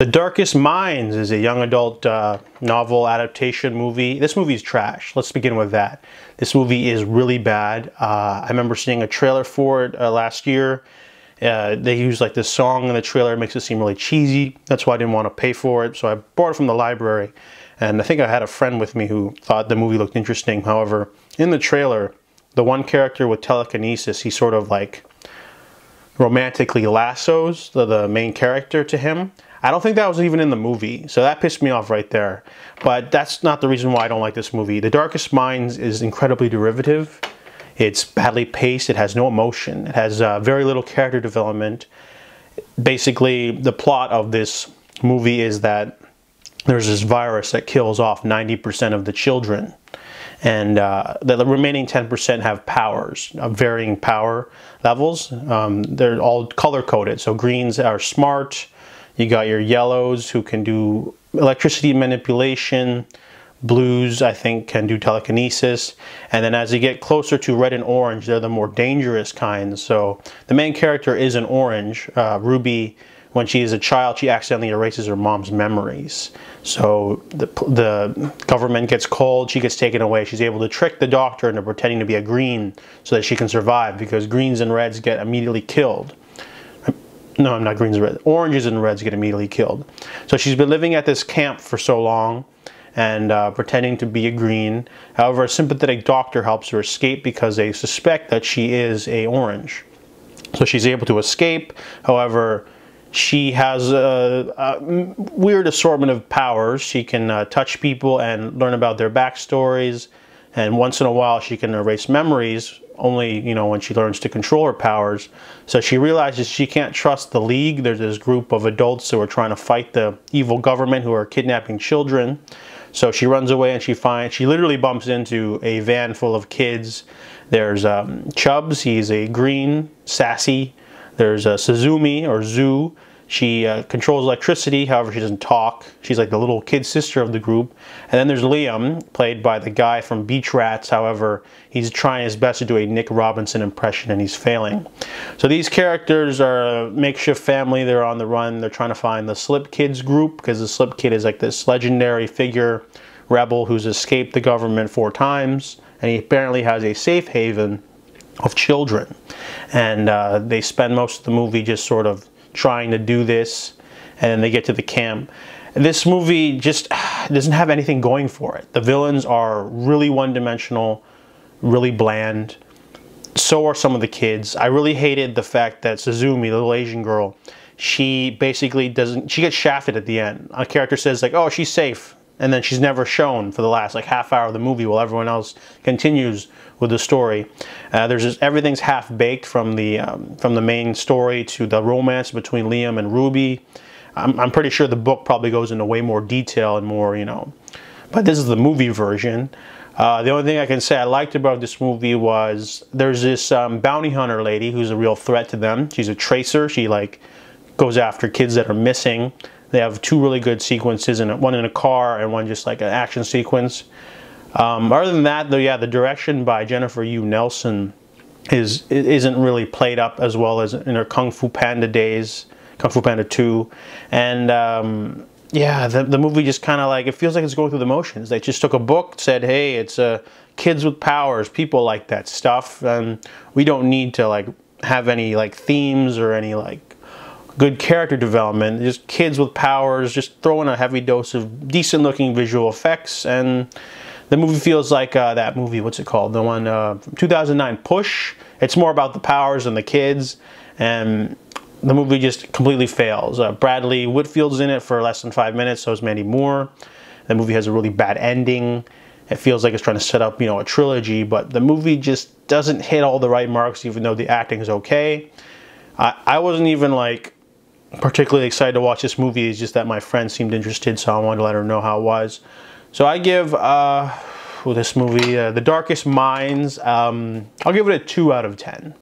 The Darkest Minds is a young adult novel adaptation movie. This movie is trash. Let's begin with that. This movie is really bad. I remember seeing a trailer for it last year. They use like this song in the trailer. It makes it seem really cheesy. That's why I didn't want to pay for it. So I bought it from the library. And I think I had a friend with me who thought the movie looked interesting. However, in the trailer, the one character with telekinesis, he sort of like romantically lassos the main character to him. I don't think that was even in the movie, so that pissed me off right there. But that's not the reason why I don't like this movie. The Darkest Minds is incredibly derivative. It's badly paced. It has no emotion. It has very little character development. Basically, the plot of this movie is that there's this virus that kills off 90% of the children. And the remaining 10% have powers, varying power levels. They're all color-coded, so greens are smart. You got your yellows who can do electricity manipulation. Blues, I think, can do telekinesis. And then as you get closer to red and orange, they're the more dangerous kinds. So the main character is an orange. Ruby, when she is a child, she accidentally erases her mom's memories. So the government gets called, she gets taken away. She's able to trick the doctor into pretending to be a green so that she can survive, because greens and reds get immediately killed. No, not greens and reds. Oranges and reds get immediately killed. So she's been living at this camp for so long and pretending to be a green. However, a sympathetic doctor helps her escape because they suspect that she is a orange. So she's able to escape. However, she has a weird assortment of powers. She can touch people and learn about their backstories. And once in a while, she can erase memories, only, you know, when she learns to control her powers. So she realizes she can't trust the League. There's this group of adults who are trying to fight the evil government who are kidnapping children. So she runs away and she literally bumps into a van full of kids. There's Chubbs, he's a green, sassy. There's Suzumi, or Zoo. She controls electricity, however she doesn't talk. She's like the little kid sister of the group. And then there's Liam, played by the guy from Beach Rats. However, he's trying his best to do a Nick Robinson impression and he's failing. So these characters are a makeshift family. They're on the run. They're trying to find the Slip Kids group, because the Slip Kid is like this legendary figure, rebel who's escaped the government 4 times. And he apparently has a safe haven of children. And they spend most of the movie just sort of trying to do this, and then they get to the camp. This movie just doesn't have anything going for it. The villains are really one-dimensional, really bland. So are some of the kids. I really hated the fact that Suzumi, the little Asian girl, she basically she gets shafted at the end. A character says like, oh, she's safe, and then she's never shown for the last like half hour of the movie while everyone else continues with the story. There's just, everything's half-baked from the main story to the romance between Liam and Ruby. I'm pretty sure the book probably goes into way more detail and more, you know, but this is the movie version. The only thing I can say I liked about this movie was there's this bounty hunter lady who's a real threat to them. She's a tracer. She like goes after kids that are missing. They have 2 really good sequences, and one in a car and one just like an action sequence. Other than that, though, yeah, the direction by Jennifer Yu Nelson isn't really played up as well as in her Kung Fu Panda days, Kung Fu Panda 2. And yeah, the movie just kind of like, it feels like it's going through the motions. They just took a book, said, hey, it's kids with powers, people like that stuff, and we don't need to like have any like themes or any like good character development. Just kids with powers, just throw in a heavy dose of decent looking visual effects, and the movie feels like that movie, what's it called? The one from 2009, Push. It's more about the powers and the kids, and the movie just completely fails. Bradley Whitfield's in it for less than 5 minutes, so is Mandy Moore. The movie has a really bad ending. It feels like it's trying to set up, you know, a trilogy, but the movie just doesn't hit all the right marks, even though the acting is okay. I wasn't even like particularly excited to watch this movie. It's just that my friend seemed interested, so I wanted to let her know how it was. So I give this movie, The Darkest Minds, I'll give it a 2 out of 10.